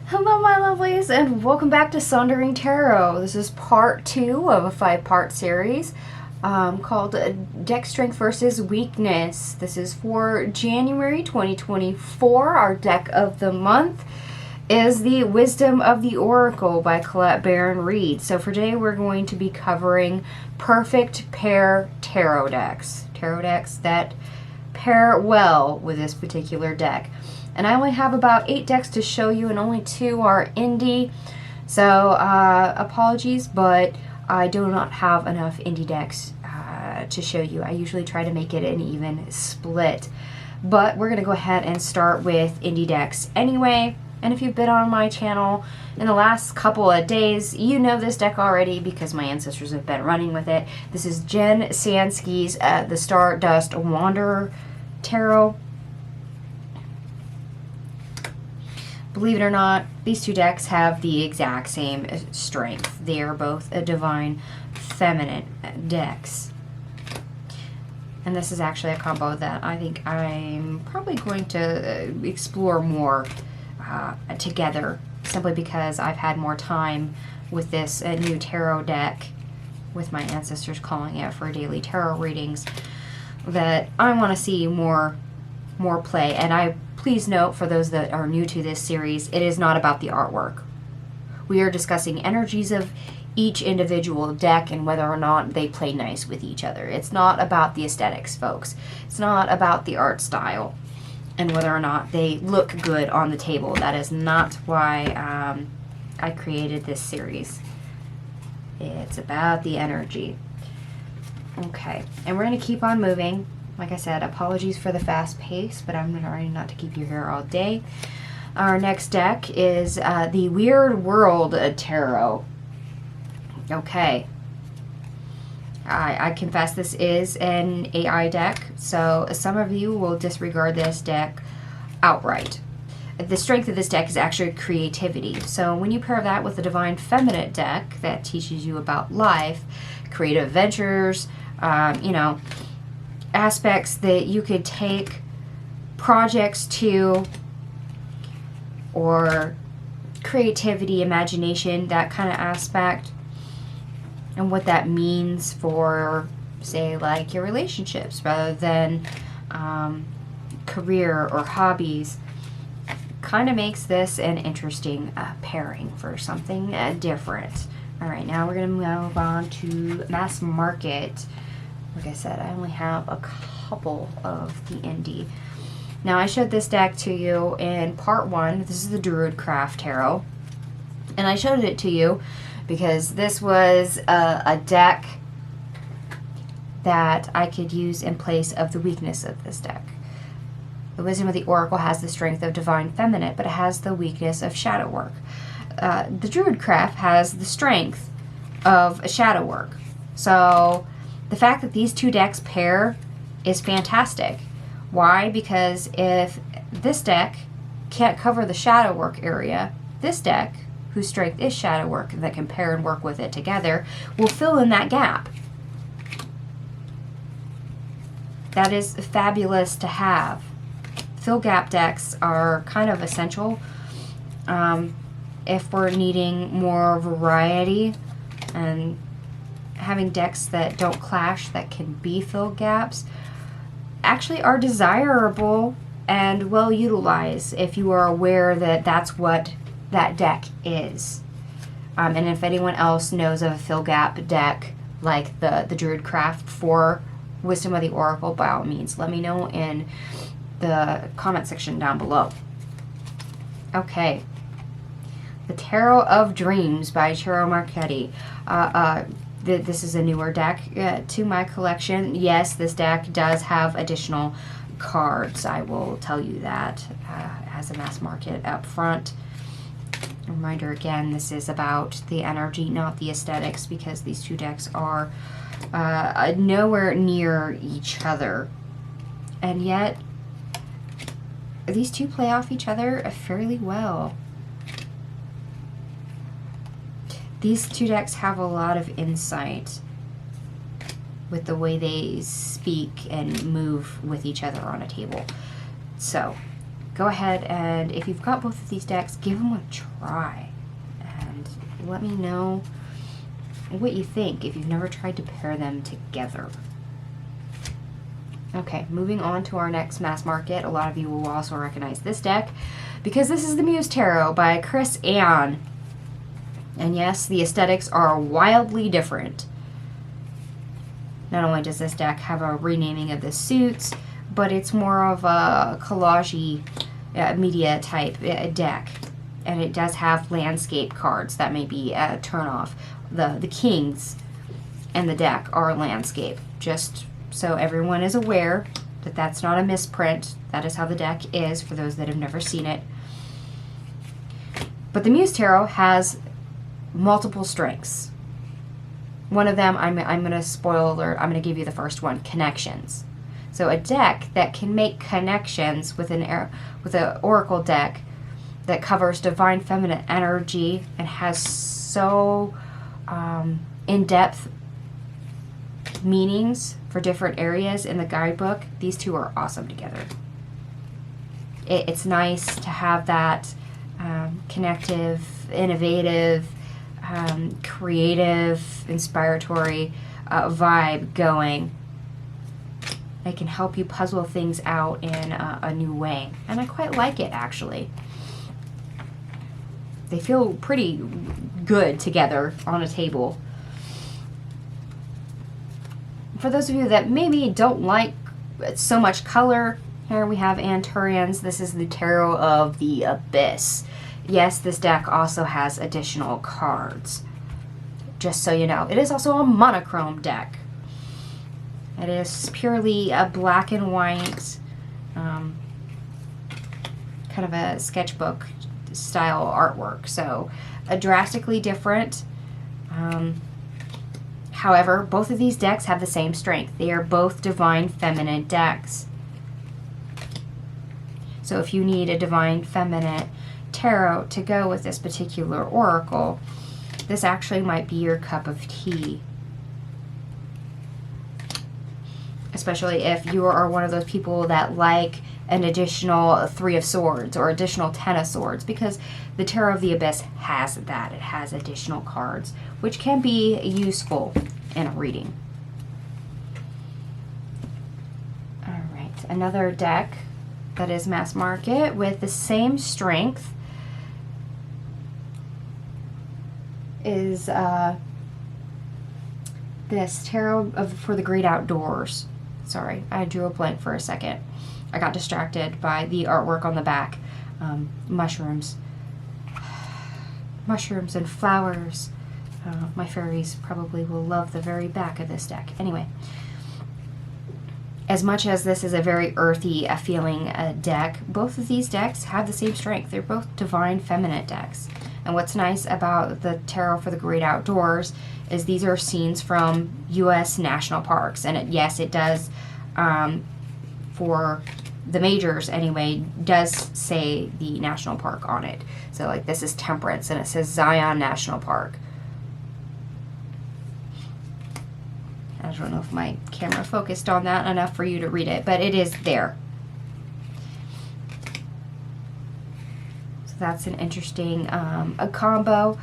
Hello my lovelies and welcome back to Sundering Tarot. This is part 2 of a 5-part series called Deck Strength versus Weakness. This is for January 2024. Our deck of the month is the Wisdom of the Oracle by baron-reid. So for today we're going to be covering perfect pair tarot decks. Tarot decks that pair well with this particular deck. And I only have about 8 decks to show you, and only 2 are indie. So, apologies, but I do not have enough indie decks to show you. I usually try to make it an even split. But we're going to go ahead and start with indie decks anyway. And if you've been on my channel in the last couple of days, you know this deck already because my ancestors have been running with it. This is Jen Sansky's the Stardust Wanderer Tarot. Believe it or not, these 2 decks have the exact same strength. They are both a divine feminine decks. And this is actually a combo that I think I'm probably going to explore more together, simply because I've had more time with this new tarot deck, with my ancestors calling it for daily tarot readings, that I want to see more play. And please note, for those that are new to this series, it is not about the artwork. We are discussing energies of each individual deck and whether or not they play nice with each other. It's not about the aesthetics, folks. It's not about the art style and whether or not they look good on the table. That is not why I created this series. It's about the energy. Okay, and we're going to keep on moving. Like I said, apologies for the fast pace, but I'm trying not to keep you here all day. Our next deck is the Weird World Tarot. Okay. I confess this is an AI deck, so some of you will disregard this deck outright. The strength of this deck is actually creativity. So when you pair that with the Divine Feminine deck that teaches you about life, creative ventures, aspects that you could take projects to, or creativity, imagination, that kind of aspect, and what that means for, say, like your relationships rather than career or hobbies, kind of makes this an interesting pairing for something different. All right, now we're going to move on to mass market. Like I said, I only have a couple of the indie. Now, I showed this deck to you in part 1. This is the Druidcraft Tarot. And I showed it to you because this was a deck that I could use in place of the weakness of this deck. The Wisdom of the Oracle has the strength of Divine Feminine, but it has the weakness of Shadow Work. The Druidcraft has the strength of Shadow Work. So the fact that these 2 decks pair is fantastic. Why? Because if this deck can't cover the shadow work area, this deck, whose strength is shadow work, that can pair and work with it together, will fill in that gap. That is fabulous to have. Fill gap decks are kind of essential if we're needing more variety, and having decks that don't clash, that can be fill gaps, actually are desirable and well utilized if you are aware that that's what that deck is. And if anyone else knows of a fill gap deck like the Druidcraft for Wisdom of the Oracle, by all means, let me know in the comment section down below. Okay. The Tarot of Dreams by Chiro Marchetti. This is a newer deck to my collection. Yes, this deck does have additional cards. I will tell you that as a mass market up front. Reminder again, this is about the energy, not the aesthetics, because these 2 decks are nowhere near each other. And yet, these 2 play off each other fairly well. These 2 decks have a lot of insight with the way they speak and move with each other on a table. So, go ahead and if you've got both of these decks, give them a try. And let me know what you think if you've never tried to pair them together. Okay, moving on to our next mass market. A lot of you will also recognize this deck because this is the Muse Tarot by Chris Ann. And yes, the aesthetics are wildly different. Not only does this deck have a renaming of the suits, but it's more of a collage-y media type deck. And it does have landscape cards. That may be a turn-off. The kings and the deck are landscape. Just so everyone is aware that that's not a misprint. That is how the deck is for those that have never seen it. But the Muse Tarot has multiple strengths. One of them, I'm going to spoil alert, I'm going to give you the first one, connections. So a deck that can make connections with an oracle deck that covers divine feminine energy and has so in-depth meanings for different areas in the guidebook, these two are awesome together. It's nice to have that connective, innovative, creative, inspiratory vibe going. It can help you puzzle things out in a new way. And I quite like it, actually. They feel pretty good together on a table. For those of you that maybe don't like so much color, here we have Anturians. This is the Tarot of the Abyss. Yes, this deck also has additional cards. Just so you know, it is also a monochrome deck. It is purely a black and white, kind of a sketchbook style artwork. So, drastically different. However, both of these decks have the same strength. They are both divine feminine decks. So if you need a divine feminine tarot to go with this particular oracle, this actually might be your cup of tea. Especially if you are one of those people that like an additional 3 of Swords or additional 10 of Swords, because the Tarot of the Abyss has that. It has additional cards, which can be useful in a reading. Alright, another deck that is mass market with the same strength is this Tarot for the Great Outdoors. Sorry, I drew a blank for a second. I got distracted by the artwork on the back. Mushrooms. Mushrooms and flowers. My fairies probably will love the very back of this deck. Anyway, as much as this is a very earthy feeling deck, both of these decks have the same strength. They're both divine feminine decks. And what's nice about the Tarot for the Great Outdoors is these are scenes from U.S. national parks. And yes, it does, for the majors anyway, does say the national park on it. So like this is Temperance and it says Zion National Park. I don't know if my camera focused on that enough for you to read it, but it is there. So that's an interesting a combo.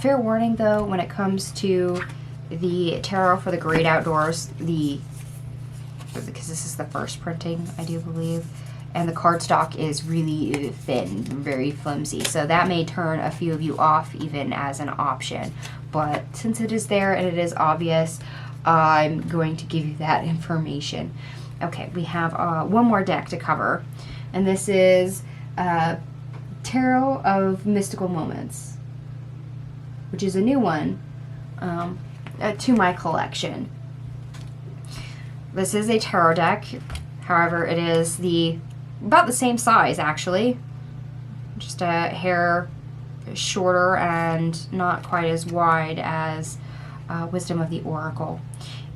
Fair warning though, when it comes to the Tarot for the Great Outdoors, because this is the first printing, I do believe, and the cardstock is really thin, very flimsy, so that may turn a few of you off even as an option. But since it is there and it is obvious, I'm going to give you that information. Okay, we have one more deck to cover, and this is Tarot of Mystical Moments, which is a new one to my collection. This is a tarot deck, however it is about the same size actually, just a hair shorter and not quite as wide as Wisdom of the Oracle.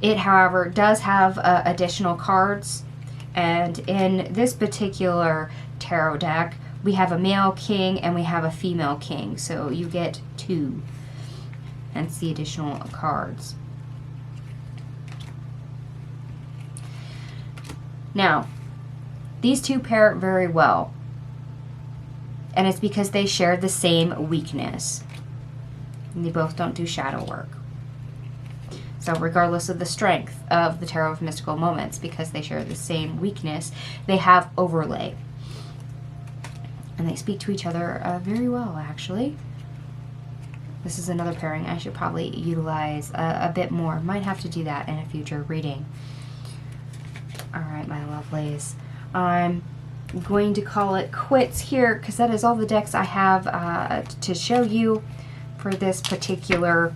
It, however, does have additional cards, and in this particular tarot deck, we have a male king and we have a female king, so you get 2, hence the additional cards. Now, these two pair very well. And it's because they share the same weakness. And they both don't do shadow work. So regardless of the strength of the Tarot of Mystical Moments, because they share the same weakness, they have overlay. And they speak to each other very well, actually. This is another pairing I should probably utilize a bit more. Might have to do that in a future reading. Alright, my lovelies. I'm going to call it quits here, because that is all the decks I have to show you for this particular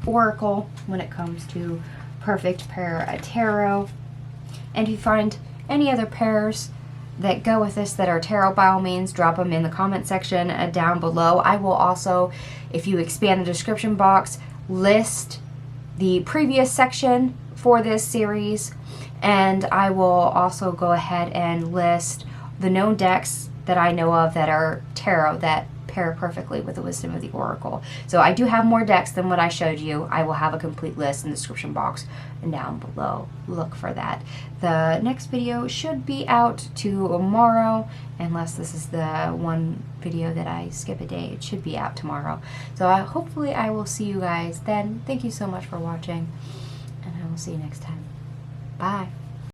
oracle when it comes to Perfect Pair Tarot. And if you find any other pairs that go with this that are tarot, by all means drop them in the comment section down below. I will also, if you expand the description box, list the previous section for this series, and I will also go ahead and list the known decks that I know of that are tarot that pair perfectly with the Wisdom of the Oracle. So I do have more decks than what I showed you. I will have a complete list in the description box and down below. Look for that. The next video should be out tomorrow, unless this is the one video that I skip a day. It should be out tomorrow. So hopefully I will see you guys then. Thank you so much for watching, and I will see you next time. Bye.